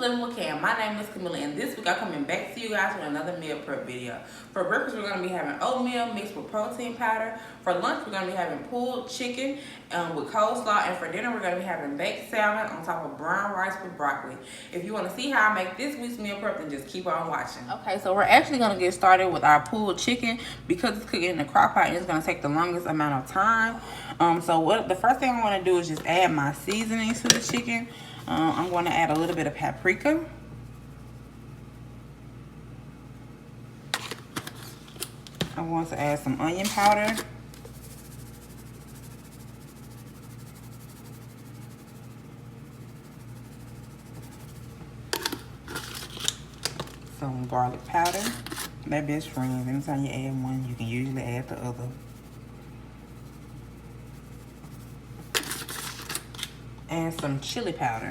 Living with Cam. My name is Camilla, and this week I'm coming back to you guys with another meal prep video. For breakfast, we're going to be having oatmeal mixed with protein powder. For lunch, we're going to be having pulled chicken with coleslaw. And for dinner, we're going to be having baked salmon on top of brown rice with broccoli. If you want to see how I make this week's meal prep, then just keep on watching. Okay, so we're actually going to get started with our pulled chicken. Because it's cooking in the crock pot, it's going to take the longest amount of time. The first thing I want to do is just add my seasonings to the chicken. I'm going to add a little bit of paprika. I want to add some onion powder. Some garlic powder. They're best friends. Anytime you add one, you can usually add the other. And some chili powder.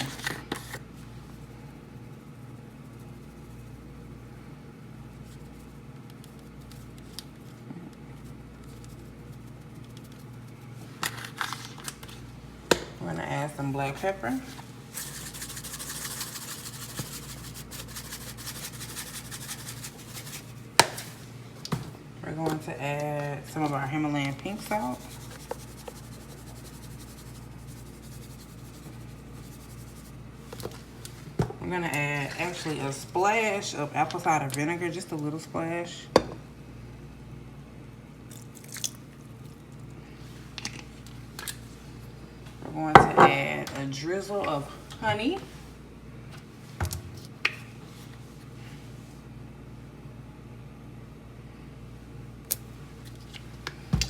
We're gonna add some black pepper. We're going to add some of our Himalayan pink salt. I'm gonna add actually a splash of apple cider vinegar, just a little splash. We're going to add a drizzle of honey.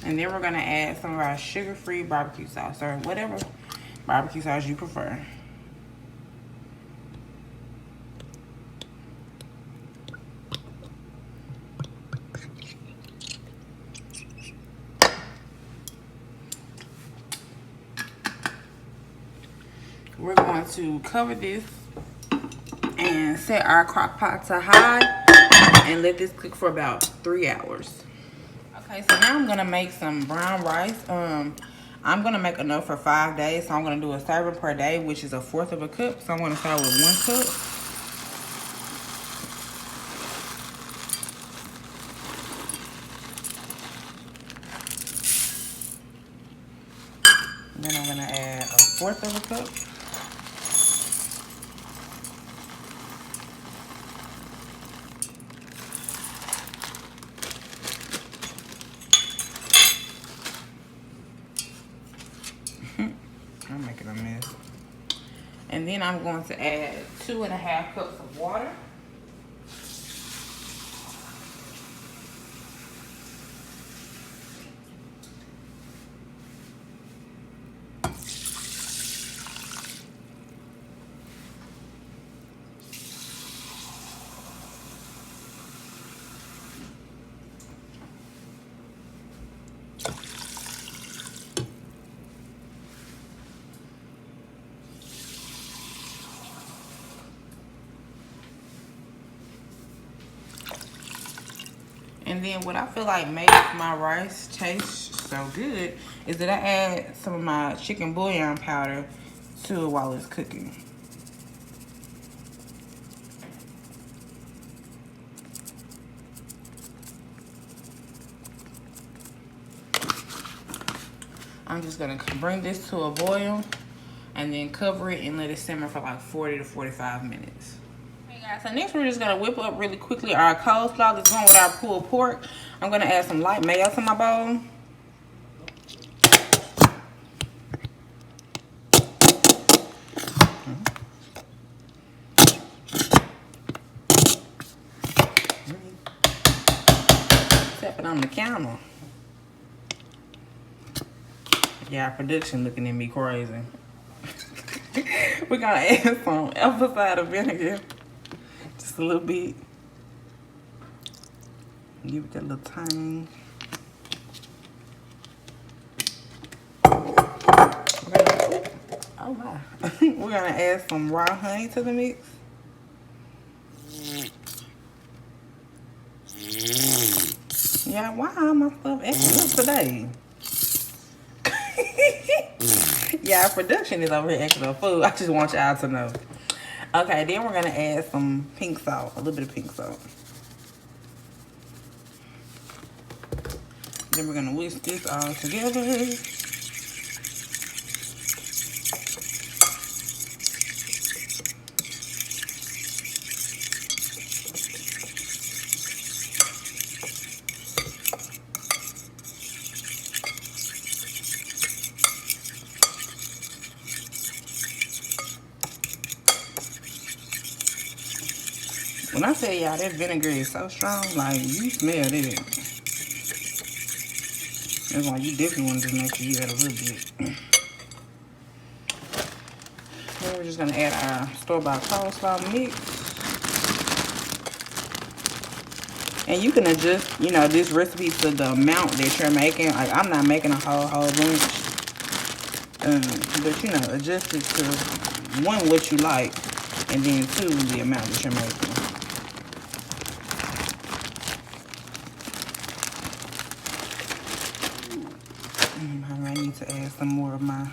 And then we're gonna add some of our sugar-free barbecue sauce, or whatever barbecue sauce you prefer. We're going to cover this and set our crock pot to high and let this cook for about 3 hours. Okay, so now I'm gonna make some brown rice. I'm gonna make enough for 5 days, so I'm gonna do a serving per day, which is 1/4 of a cup. So I'm gonna start with 1 cup. And then I'm gonna add 1/4 of a cup. I'm making a mess. And then I'm going to add 2½ cups of water. And then what I feel like makes my rice taste so good is that I add some of my chicken bouillon powder to it while it's cooking. I'm just gonna bring this to a boil and then cover it and let it simmer for like 40 to 45 minutes. So next we're just gonna whip up really quickly our coleslaw that's going with our pulled pork. I'm gonna add some light mayo to my bowl. Tap it on the counter. Yeah, our production looking at me crazy. We're gonna add some apple cider vinegar. Just a little bit. Give it that little tang. Oh wow. We're gonna add some raw honey to the mix. Yeah, why all my stuff acting up today? Yeah, our production is over here acting up food. I just want y'all to know. Okay, then we're gonna add some pink salt, a little bit of pink salt. Then we're gonna whisk this all together. When I tell y'all that vinegar is so strong, like you smell it. That's why you definitely want to just make sure you add a little bit. Then we're just gonna add our store-bought coleslaw mix. And you can adjust, you know, this recipe to the amount that you're making. Like I'm not making a whole bunch. But you know, adjust it to one, what you like, and then two, the amount that you're making. I need to add some more of my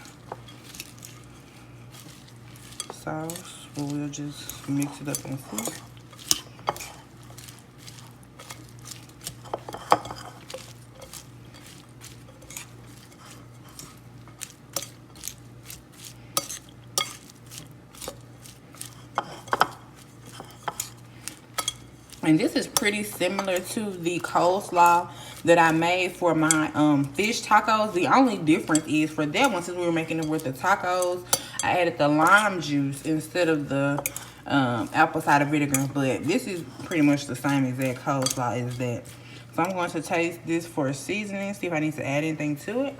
sauce, but we'll just mix it up and see. And this is pretty similar to the coleslaw that I made for my fish tacos. The only difference is for that one, since we were making it with the tacos, I added the lime juice instead of the apple cider vinegar. But this is pretty much the same exact coleslaw as that. So I'm going to taste this for seasoning, see if I need to add anything to it.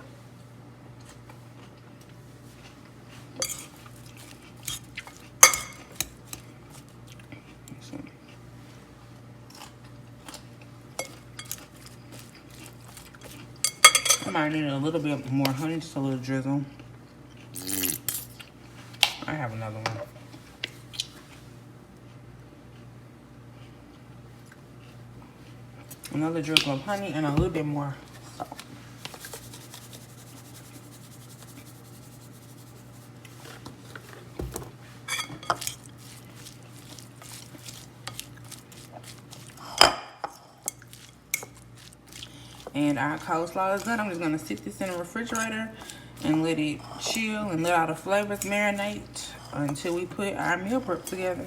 I might need a little bit more honey, just a little drizzle. I have another one. Another drizzle of honey and a little bit more salt. And our coleslaw is done. I'm just gonna sit this in the refrigerator and let it chill and let all the flavors marinate until we put our meal prep together.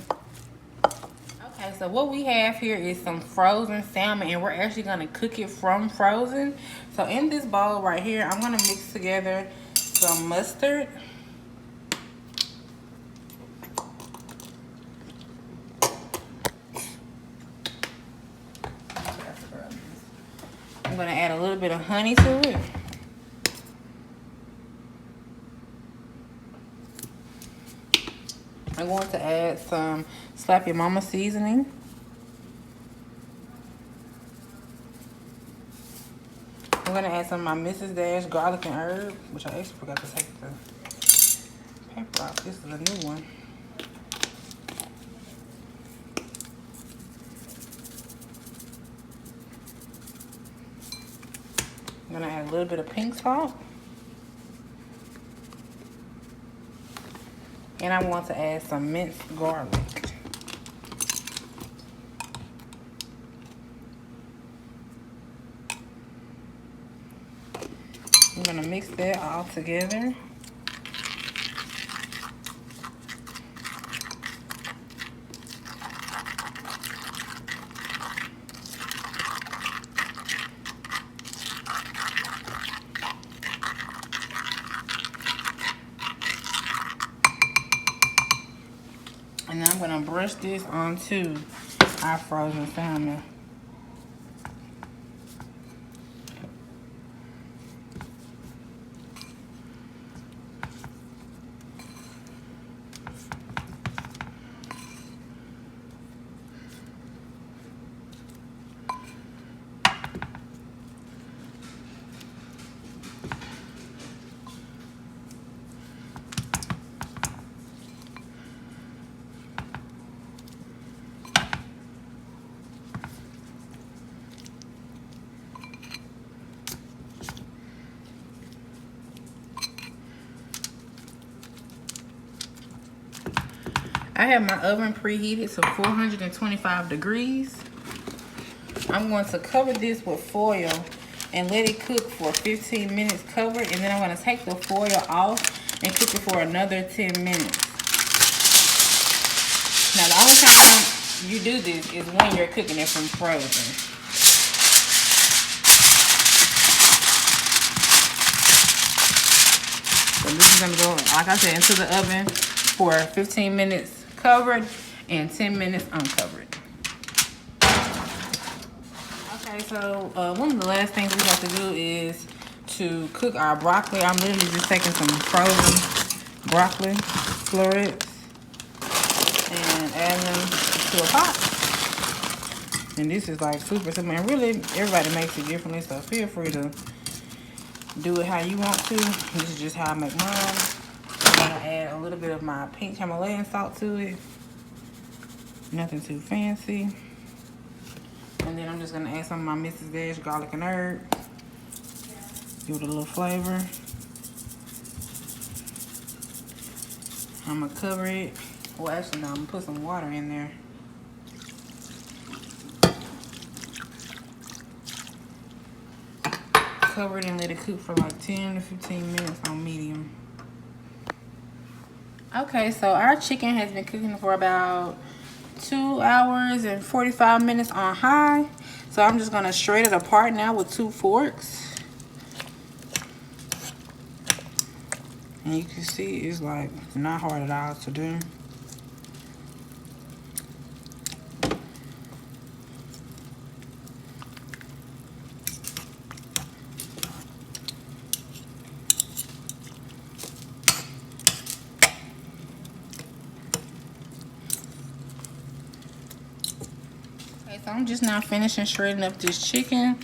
Okay, so what we have here is some frozen salmon, and we're actually gonna cook it from frozen. So in this bowl right here, I'm gonna mix together some mustard, I'm gonna add a little bit of honey to it. I'm going to add some Slap Your Mama seasoning. I'm gonna add some of my Mrs. Dash garlic and herb, which I actually forgot to take the paper off. This is a new one. I'm gonna add a little bit of pink salt. And I want to add some minced garlic. I'm gonna mix that all together. And then I'm gonna brush this onto our frozen salmon. I have my oven preheated to 425 degrees. I'm going to cover this with foil and let it cook for 15 minutes covered, and then I'm going to take the foil off and cook it for another 10 minutes. Now the only time you do this is when you're cooking it from frozen. So this is going to go, like I said, into the oven for 15 minutes covered and 10 minutes uncovered. Okay, so one of the last things we have to do is to cook our broccoli. I'm literally just taking some frozen broccoli florets and adding them to a pot. And this is like super simple. And really, everybody makes it differently, so feel free to do it how you want to. This is just how I make mine. I'm gonna add a little bit of my pink Himalayan salt to it. Nothing too fancy. And then I'm just gonna add some of my Mrs. Dash garlic and herb. Give it a little flavor. I'm gonna cover it. Well, actually, no, I'm gonna put some water in there. Cover it and let it cook for like 10 to 15 minutes on medium. Okay, so our chicken has been cooking for about 2 hours and 45 minutes on high. So I'm just gonna shred it apart now with 2 forks. And you can see it's like not hard at all to do. Okay, so I'm just now finishing shredding up this chicken.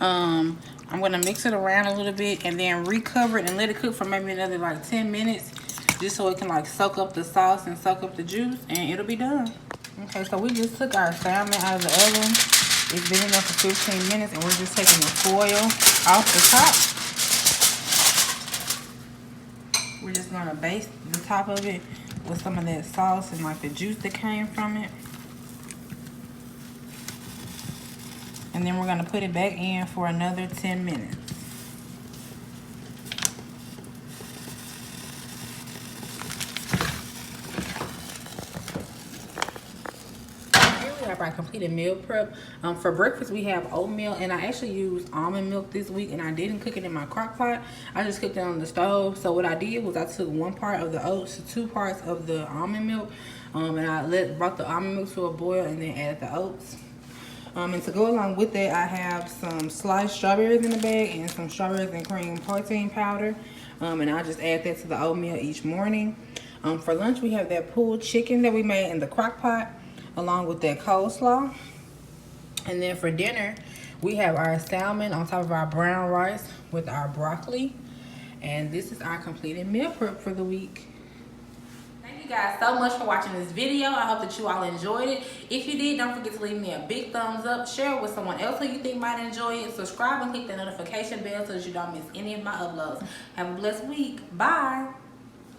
I'm gonna mix it around a little bit and then recover it and let it cook for maybe another like 10 minutes, just so it can like soak up the sauce and soak up the juice, and it'll be done. Okay, so we just took our salmon out of the oven. It's been in there for 15 minutes, and we're just taking the foil off the top. We're just gonna baste the top of it with some of that sauce and like the juice that came from it. And then we're gonna put it back in for another 10 minutes. Here we have our completed meal prep. For breakfast, we have oatmeal, and I actually used almond milk this week, and I didn't cook it in my crock pot. I just cooked it on the stove. So what I did was I took 1 part of the oats to 2 parts of the almond milk, and I brought the almond milk to a boil and then added the oats. And to go along with that, I have some sliced strawberries in the bag and some strawberries and cream protein powder. And I'll just add that to the oatmeal each morning. For lunch, we have that pulled chicken that we made in the crock pot, along with that coleslaw. And then for dinner, we have our salmon on top of our brown rice with our broccoli. And this is our completed meal prep for the week. Thank you guys so much for watching this video. I hope that you all enjoyed it. If you did, don't forget to leave me a big thumbs up. Share it with someone else who you think might enjoy it. Subscribe and click the notification bell so that you don't miss any of my uploads. Have a blessed week. Bye.